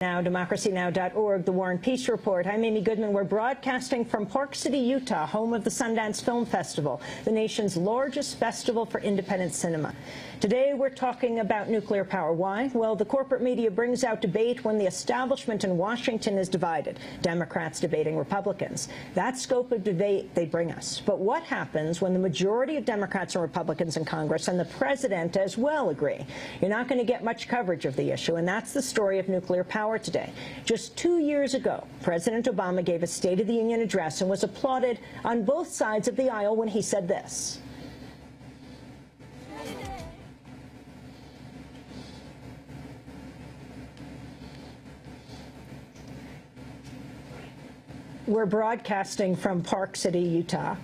Now, democracynow.org, The War and Peace Report. I'm Amy Goodman. We're broadcasting from Park City, Utah, home of the Sundance Film Festival, the nation's largest festival for independent cinema. Today, we're talking about nuclear power. Why? Well, the corporate media brings out debate when the establishment in Washington is divided, Democrats debating Republicans. That scope of debate they bring us. But what happens when the majority of Democrats and Republicans in Congress and the president as well agree? You're not going to get much coverage of the issue, and that's the story of nuclear power today. Just 2 years ago, President Obama gave a State of the Union address and was applauded on both sides of the aisle when he said this. We're broadcasting from Park City, Utah.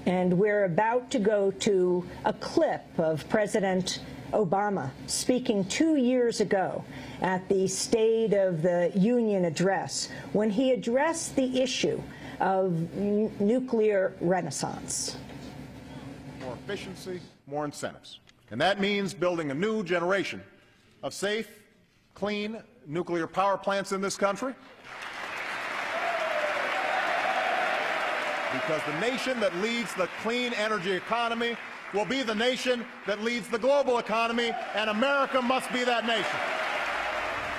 And we're about to go to a clip of President Obama speaking 2 years ago at the State of the Union address when he addressed the issue of nuclear renaissance. More efficiency, more incentives. And that means building a new generation of safe, clean nuclear power plants in this country. Because the nation that leads the clean energy economy will be the nation that leads the global economy, and America must be that nation.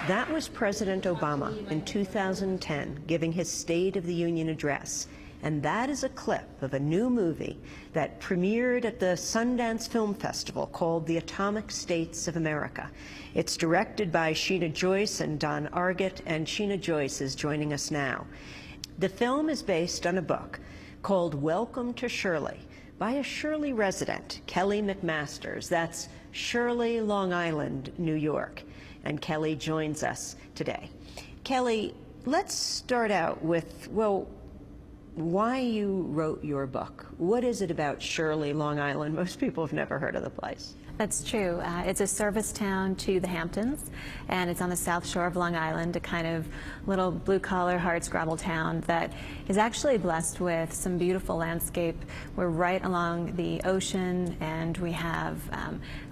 That was President Obama in 2010 giving his State of the Union address. And that is a clip of a new movie that premiered at the Sundance Film Festival called The Atomic States of America. It's directed by Sheena Joyce and Don Argett, and Sheena Joyce is joining us now. The film is based on a book called Welcome to Shirley by a Shirley resident, Kelly McMasters. That's Shirley, Long Island, New York. And Kelly joins us today. Kelly, let's start out with, well, why you wrote your book. What is it about Shirley, Long Island? Most people have never heard of the place. That's true. It's a service town to the Hamptons, and it's on the south shore of Long Island, a kind of little blue-collar, hardscrabble town that is actually blessed with some beautiful landscape. We're right along the ocean, and we have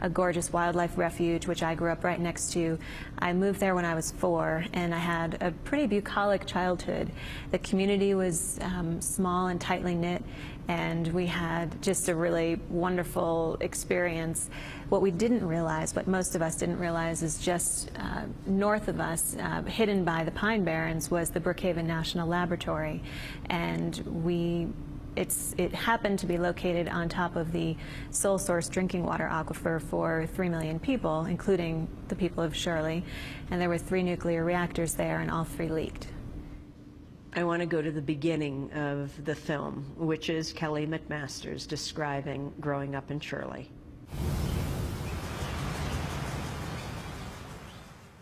a gorgeous wildlife refuge, which I grew up right next to. I moved there when I was 4, and I had a pretty bucolic childhood. The community was small and tightly knit, and we had just a really wonderful experience. What we didn't realize, what most of us didn't realize, is just north of us, hidden by the Pine Barrens, was the Brookhaven National Laboratory. And it happened to be located on top of the sole source drinking water aquifer for 3 million people, including the people of Shirley. And there were 3 nuclear reactors there, and all 3 leaked. I want to go to the beginning of the film, which is Kelly McMasters describing growing up in Shirley.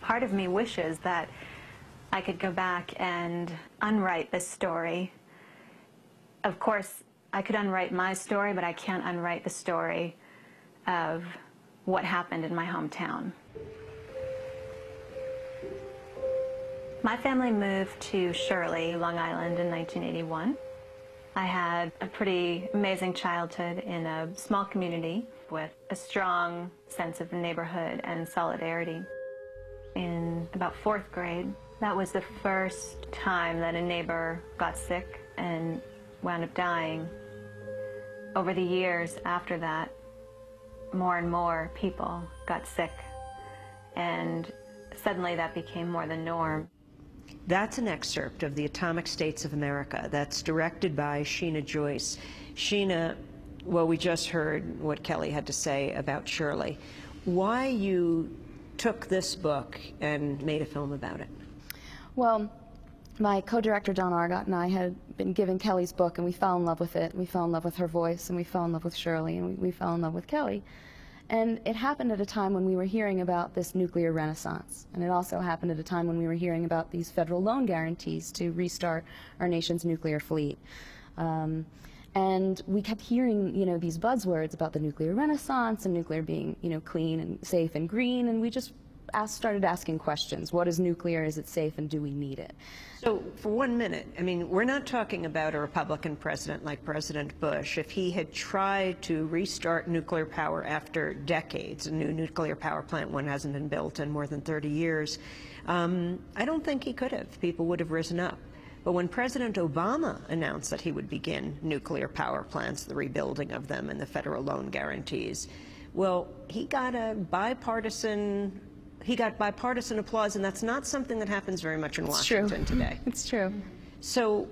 Part of me wishes that I could go back and unwrite this story. Of course, I could unwrite my story, but I can't unwrite the story of what happened in my hometown. My family moved to Shirley, Long Island in 1981. I had a pretty amazing childhood in a small community with a strong sense of neighborhood and solidarity. In about 4th grade, that was the first time that a neighbor got sick and wound up dying. Over the years after that, more and more people got sick, and suddenly that became more the norm. That's an excerpt of The Atomic States of America. That's directed by Sheena Joyce. Sheena, well, we just heard what Kelly had to say about Shirley. Why you took this book and made a film about it? Well, my co-director Don Argott and I had been given Kelly's book, and we fell in love with it. We fell in love with her voice, and we fell in love with Shirley, and we fell in love with Kelly. And it happened at a time when we were hearing about this nuclear renaissance. And it also happened at a time when we were hearing about these federal loan guarantees to restart our nation's nuclear fleet. And we kept hearing, these buzzwords about the nuclear renaissance and nuclear being, clean and safe and green. And we just started asking questions. What is nuclear? Is it safe? And do we need it? So for 1 minute, I mean, we're not talking about a Republican president like President Bush. If he had tried to restart nuclear power after decades, a new nuclear power plant, one hasn't been built in more than 30 years, I don't think he could have. People would have risen up. But when President Obama announced that he would begin nuclear power plants, the rebuilding of them and the federal loan guarantees, well, he got bipartisan applause, and that's not something that happens very much in Washington today. It's true. So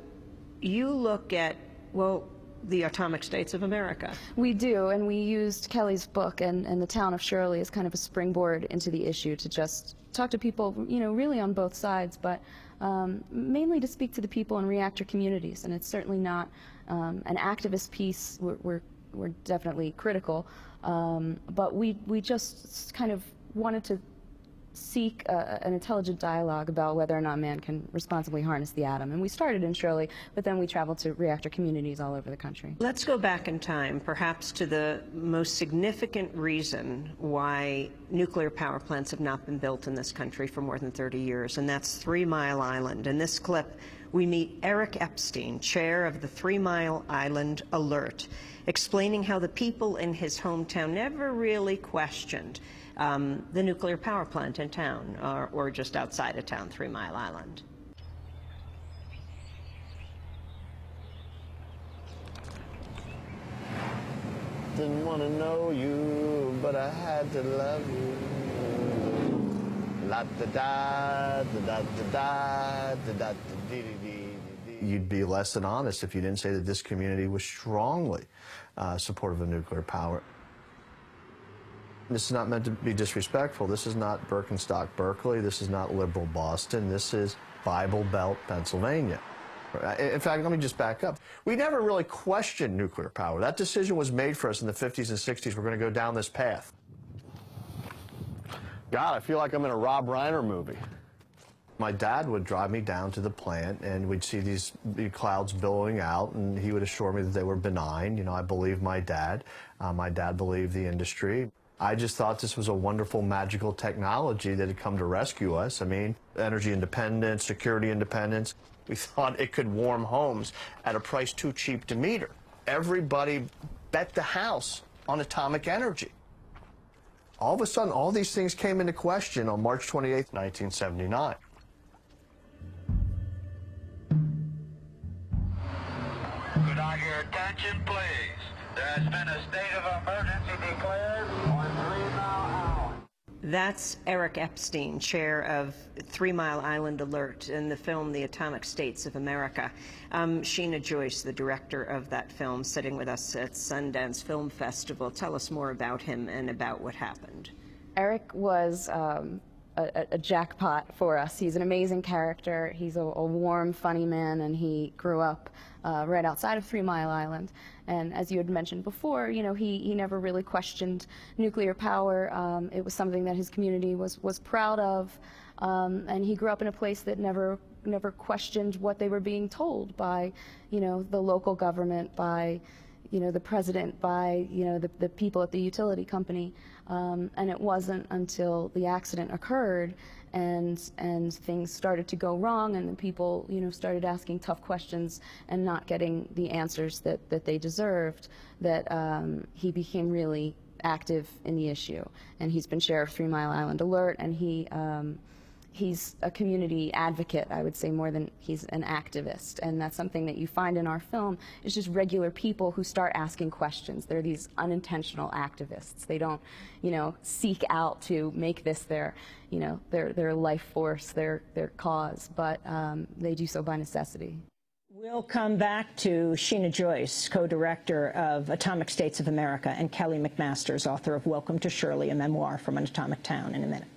you look at, well, the Atomic States of America. We do, and we used Kelly's book and the town of Shirley as kind of a springboard into the issue to just talk to people, you know, really on both sides, but mainly to speak to the people in reactor communities. And it's certainly not an activist piece. We're definitely critical, but we just kind of wanted to seek an intelligent dialogue about whether or not man can responsibly harness the atom. And we started in Shirley, but then we traveled to reactor communities all over the country. Let's go back in time, perhaps to the most significant reason why nuclear power plants have not been built in this country for more than 30 years, and that's 3 Mile Island. In this clip, we meet Eric Epstein, chair of the 3 Mile Island Alert, explaining how the people in his hometown never really questioned the nuclear power plant in town, or just outside of town, 3 Mile Island. Didn't want to know you, but I had to love you. La da da da da da da da dee dee. You'd be less than honest if you didn't say that this community was strongly supportive of nuclear power. This is not meant to be disrespectful. This is not Birkenstock, Berkeley. This is not liberal Boston. This is Bible Belt, Pennsylvania. In fact, let me just back up. We never really questioned nuclear power. That decision was made for us in the 50s and 60s. We're going to go down this path. God, I feel like I'm in a Rob Reiner movie. My dad would drive me down to the plant, and we'd see these clouds billowing out, and he would assure me that they were benign. You know, I believed my dad. My dad believed the industry. I just thought this was a wonderful, magical technology that had come to rescue us. I mean, energy independence, security independence. We thought it could warm homes at a price too cheap to meter. Everybody bet the house on atomic energy. All of a sudden, all these things came into question on March 28, 1979. Could I get your attention, please? There has been a state of emergency declared on 3 Mile Island. That's Eric Epstein, chair of 3 Mile Island Alert, in the film The Atomic States of America. Sheena Joyce, the director of that film, sitting with us at Sundance Film Festival. Tell us more about him and about what happened. Eric was a jackpot for us. He's an amazing character. He's a warm, funny man, and he grew up right outside of 3 Mile Island. And as you had mentioned before, you know, he never really questioned nuclear power. It was something that his community was proud of, and he grew up in a place that never questioned what they were being told by, you know, the local government, by, you know, the president, by, you know, the people at the utility company. And it wasn't until the accident occurred and things started to go wrong, and the people, you know, started asking tough questions and not getting the answers that they deserved, that he became really active in the issue. And he's been chair of 3 Mile Island Alert, and he's a community advocate, I would say, more than he's an activist. And that's something that you find in our film, is just regular people who start asking questions. They're these unintentional activists. They don't, you know, seek out to make this their, you know, their life force, their cause, but they do so by necessity. We'll come back to Sheena Joyce, co-director of Atomic States of America, and Kelly McMasters, author of Welcome to Shirley, a memoir from an atomic town, in a minute.